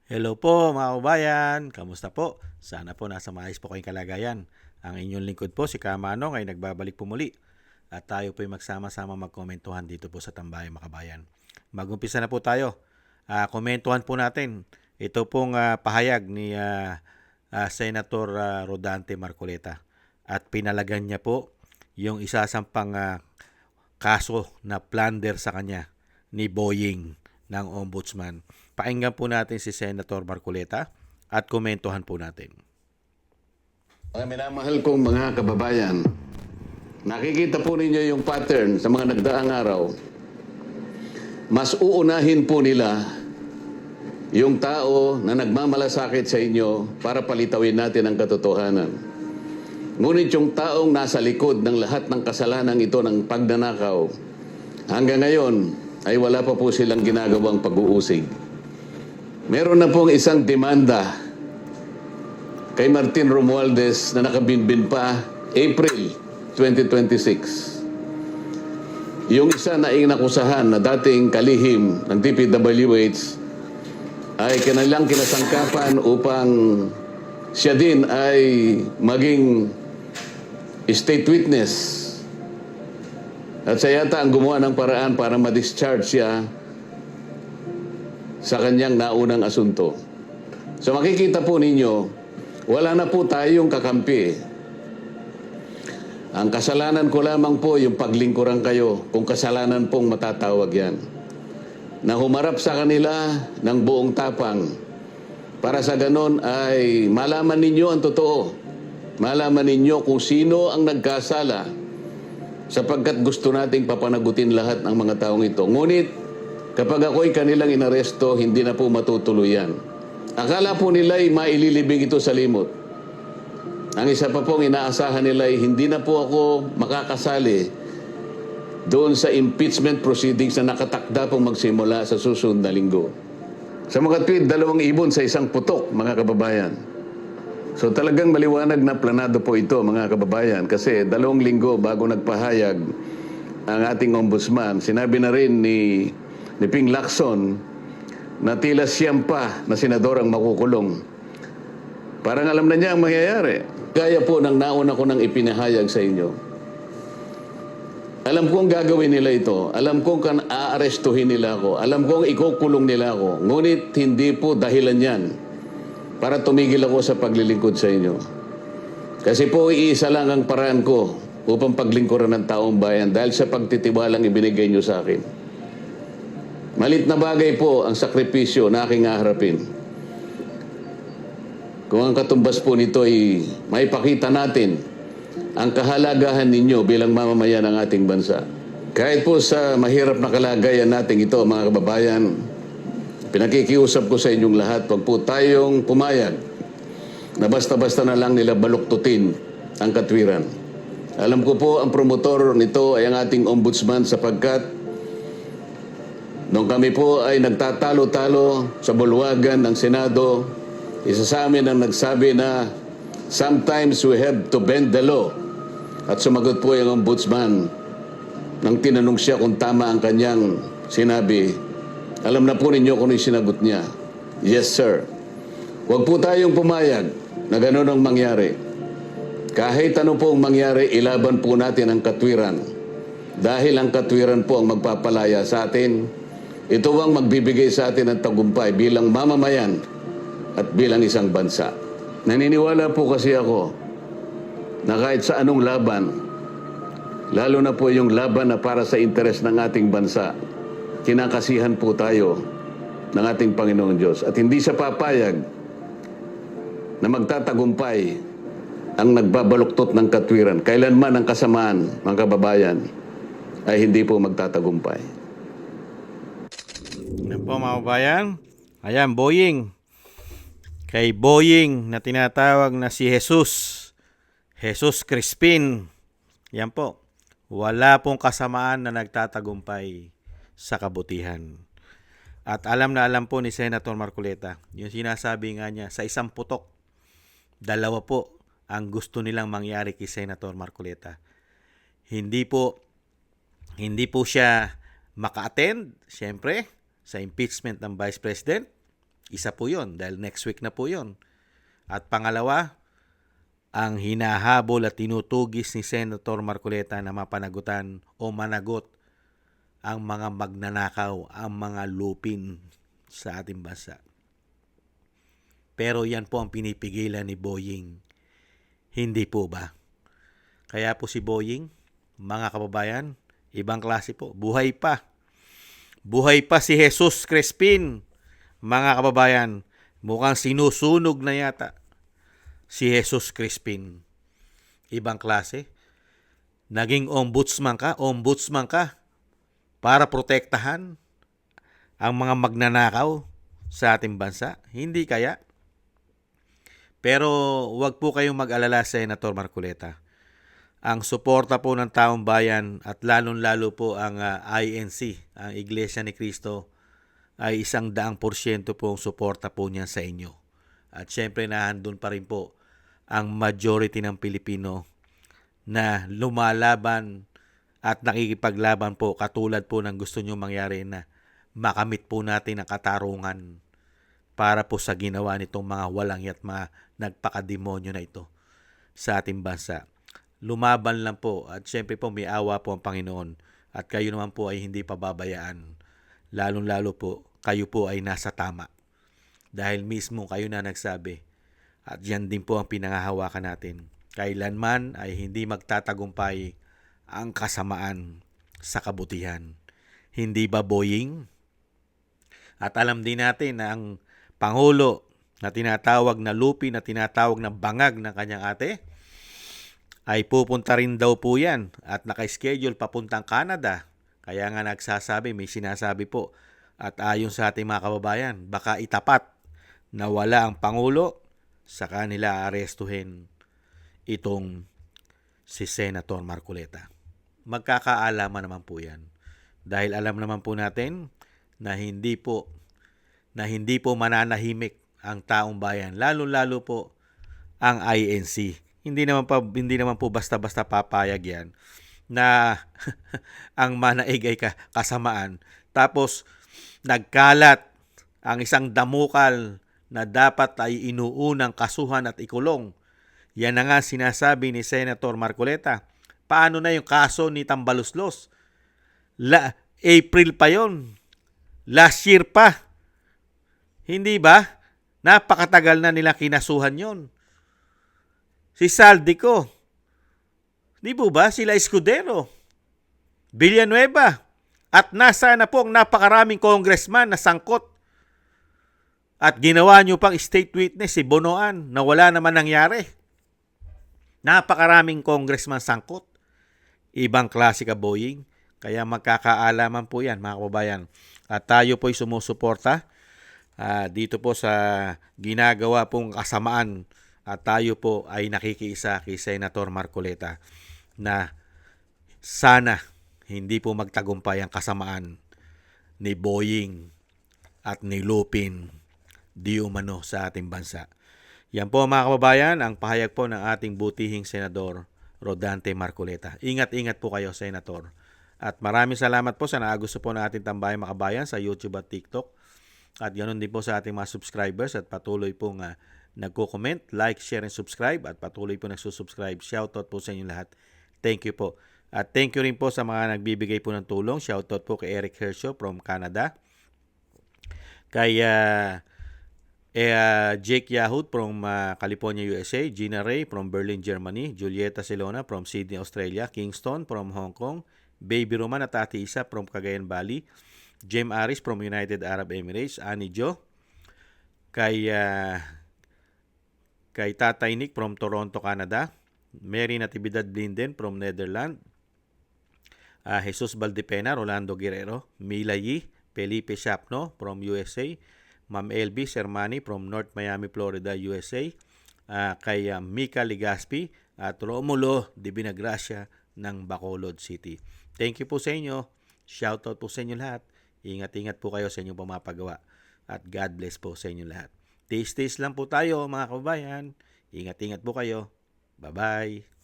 Hello po mga kabayan, kamusta po? Sana po nasa maayos po kayong kalagayan. Ang inyong lingkod po si Kamanong ay nagbabalik po muli at tayo po ay magsama-sama magkomentuhan dito po sa Tambayang Makabayan. Mag-umpisa na po tayo. Komentuhan po natin. Ito pong pahayag ni Senator Rodante Marcoleta at pinalagan niya po yung isasampang kaso na plunder sa kanya ni Boying ng Ombudsman. Pakinggan po natin si Senator Marcoleta at komentuhan po natin. Mga minamahal kong mga kababayan, nakikita po ninyo yung pattern sa mga nagdaang araw. Mas uunahin po nila yung tao na nagmamalasakit sa inyo para palitawin natin ang katotohanan. Ngunit yung taong nasa likod ng lahat ng kasalanan ito ng pagnanakaw, hanggang ngayon ay wala pa po silang ginagawang pag-uusig. Meron na pong isang demanda kay Martin Romualdez na nakabinbin pa April 2026. Yung isa na inakusahan na dating kalihim ng DPWH ay kanilang kinasangkapan upang siya din ay maging state witness. At siya yata ang gumawa ng paraan para ma-discharge siya sa kanyang naunang asunto. So makikita po ninyo, wala na po tayong kakampi. Ang kasalanan ko lamang po yung paglingkuran kayo, kung kasalanan pong matatawag yan. Na humarap sa kanila ng buong tapang para sa ganon ay malaman ninyo ang totoo. Malaman ninyo kung sino ang nagkasala sapagkat gusto nating papanagutin lahat ng mga taong ito. Ngunit kapag ako'y kanilang inaresto, hindi na po matutuluyan. Akala po nila ay maililibing ito sa limot. Ang isa pa pong inaasahan nila ay hindi na po ako makakasali doon sa impeachment proceedings na nakatakda pong magsimula sa susunod na linggo. Sa mga tweet, 2 ibon sa isang putok, mga kababayan. So talagang maliwanag na planado po ito, mga kababayan, kasi 2 linggo bago nagpahayag ang ating ombudsman, sinabi na rin ni Ping Lacson na tila siyam pa na senador ang makukulong. Parang alam na niya ang mangyayari. Gaya po ng nauna ko nang ipinahayag sa inyo. Alam kong gagawin nila ito. Alam kong aarestuhin nila ako. Alam kong ikukulong nila ako. Ngunit hindi po dahilan yan para tumigil ako sa paglilingkod sa inyo. Kasi po iisa lang ang paraan ko upang paglingkuran ng taong bayan dahil sa pagtitiwalang ibinigay nyo sa akin. Malit na bagay po ang sakripisyo na aking haharapin. Kung ang katumbas po nito ay maipakita natin ang kahalagahan ninyo bilang mamamayan ng ating bansa. Kahit po sa mahirap na kalagayan natin ito, mga kababayan, pinakikiusap ko sa inyong lahat, wag po tayong pumayag na basta-basta na lang nila baluktutin ang katwiran. Alam ko po ang promotor nito ay ang ating ombudsman sapagkat nung kami po ay nagtatalo-talo sa bulwagan ng Senado, isa sa amin ang nagsabi na sometimes we have to bend the law. At sumagot po yung ombudsman nang tinanong siya kung tama ang kanyang sinabi. Alam na po ninyo kung yung sinagot niya. Yes, sir. Huwag po tayong pumayag na gano'n ang mangyari. Kahit ano po ang mangyari, ilaban po natin ang katwiran. Dahil ang katwiran po ang magpapalaya sa atin. Ito ang magbibigay sa atin ng tagumpay bilang mamamayan at bilang isang bansa. Naniniwala po kasi ako na kahit sa anong laban, lalo na po yung laban na para sa interes ng ating bansa, kinakasihan po tayo ng ating Panginoong Diyos. At hindi siya papayag na magtatagumpay ang nagbabaluktot ng katwiran. Kailanman ang kasamaan, mga kababayan, ay hindi po magtatagumpay. Yan po mga kabayan. Ayan, Boying. Kay Boying na tinatawag na si Jesus. Jesus Crispin. Yan po. Wala pong kasamaan na nagtatagumpay sa kabutihan. At alam na alam po ni Senator Marcoleta, yung sinasabi nga niya, sa isang putok, 2 po ang gusto nilang mangyari kay Senator Marcoleta. Hindi po siya maka-attend, siyempre, sa impeachment ng Vice President Isa po yun, dahil next week na po yun. At pangalawa, ang hinahabol at tinutugis ni Senator Marcoleta na mapanagutan o managot ang mga magnanakaw, ang mga lupin sa ating bansa. Pero yan po ang pinipigilan ni Boying. Hindi po ba? Kaya po si Boying, mga kababayan, ibang klase po. Buhay pa. Buhay pa si Jesus Crispin. Mga kababayan, mukhang sinusunog na yata si Jesus Crispin. Ibang klase. Naging ombudsman ka para protektahan ang mga magnanakaw sa ating bansa. Hindi kaya? Pero wag po kayong mag-alala, Senator Marcoleta. Ang suporta po ng taong bayan at lalong-lalo po ang INC, ang Iglesia ni Cristo, ay 100% po ang suporta po niya sa inyo. At syempre nahandun pa rin po ang majority ng Pilipino na lumalaban at nakikipaglaban po katulad po ng gusto nyo mangyari na makamit po natin ang katarungan para po sa ginawa nitong mga walang yat mga nagpakademonyo na ito sa ating bansa. Lumaban lang po at syempre po may awa po ang Panginoon at kayo naman po ay hindi pababayaan. Lalong-lalo po kayo po ay nasa tama dahil mismo kayo na nagsabi at yan din po ang pinangahawakan natin. Kailanman ay hindi magtatagumpay ang kasamaan sa kabutihan. Hindi ba, Boying? At alam din natin na ang Pangulo na tinatawag na lupi, na tinatawag na bangag ng kanyang ate, ay pupunta rin daw po yan at naka-schedule papuntang Canada. Kaya nga nagsasabi, may sinasabi po at ayon sa ating mga kababayan, baka itapat na wala ang Pangulo sa kanila arestuhin itong si Senator Marcoleta. Magkakaalaman naman po yan. Dahil alam naman po natin na hindi po mananahimik ang taong bayan, lalo-lalo po ang INC. Hindi naman po basta-basta papayag yan na ang manaig ay kasamaan. Tapos nagkalat ang isang damukal na dapat ay inuunang kasuhan at ikulong. Yan na nga sinasabi ni Senator Marcoleta. Paano na yung kaso ni Tambaluslos? April pa yon. Last year pa. Hindi ba? Napakatagal na nila kinasuhan yon. Si Saldico. Di po ba? Sila Escudero. Villanueva. At nasa na po ang napakaraming congressman na sangkot. At ginawa nyo pang state witness si Bonoan na wala naman nangyari. Napakaraming congressman sangkot. Ibang klase ka, Boying. Kaya magkakaalaman po yan, mga kababayan. At tayo po'y sumusuporta dito po sa ginagawa pong kasamaan. At tayo po ay nakikiisa kay Senator Marcoleta na sana hindi po magtagumpay ang kasamaan ni Boying at ni Lupin di umano sa ating bansa. Yan po mga kababayan, ang pahayag po ng ating butihing Senador Rodante Marcoleta. Ingat-ingat po kayo, Senator. At maraming salamat po sa naagusto po ng ating tambayang makabayan sa YouTube at TikTok. At ganoon din po sa ating mga subscribers at patuloy pong nagko-comment, like, share, and subscribe at patuloy po nagsusubscribe. Shoutout po sa inyo lahat. Thank you po. At thank you rin po sa mga nagbibigay po ng tulong. Shoutout po kay Eric Hershaw from Canada. Kay Jake Yahoo from California, USA. Gina Ray from Berlin, Germany. Julieta Silona from Sydney, Australia. Kingston from Hong Kong. Baby Roman at Ate Isa from Cagayan Valley. Jem Aris from United Arab Emirates. Annie Jo. Kay Tatay Nick from Toronto, Canada. Mary Natividad Blinden from Netherlands. Jesus Valdepena, Rolando Guerrero. Mila Yi, Felipe Shapno from USA. Ma'am LB Sermani from North Miami, Florida, USA. Kay Mika Ligaspi at Romulo de Binagracia ng Bacolod City. Thank you po sa inyo. Shoutout po sa inyo lahat. Ingat-ingat po kayo sa inyong pumapagawa. At God bless po sa inyo lahat. Taste lang po tayo mga kababayan. Ingat-ingat po kayo. Bye-bye.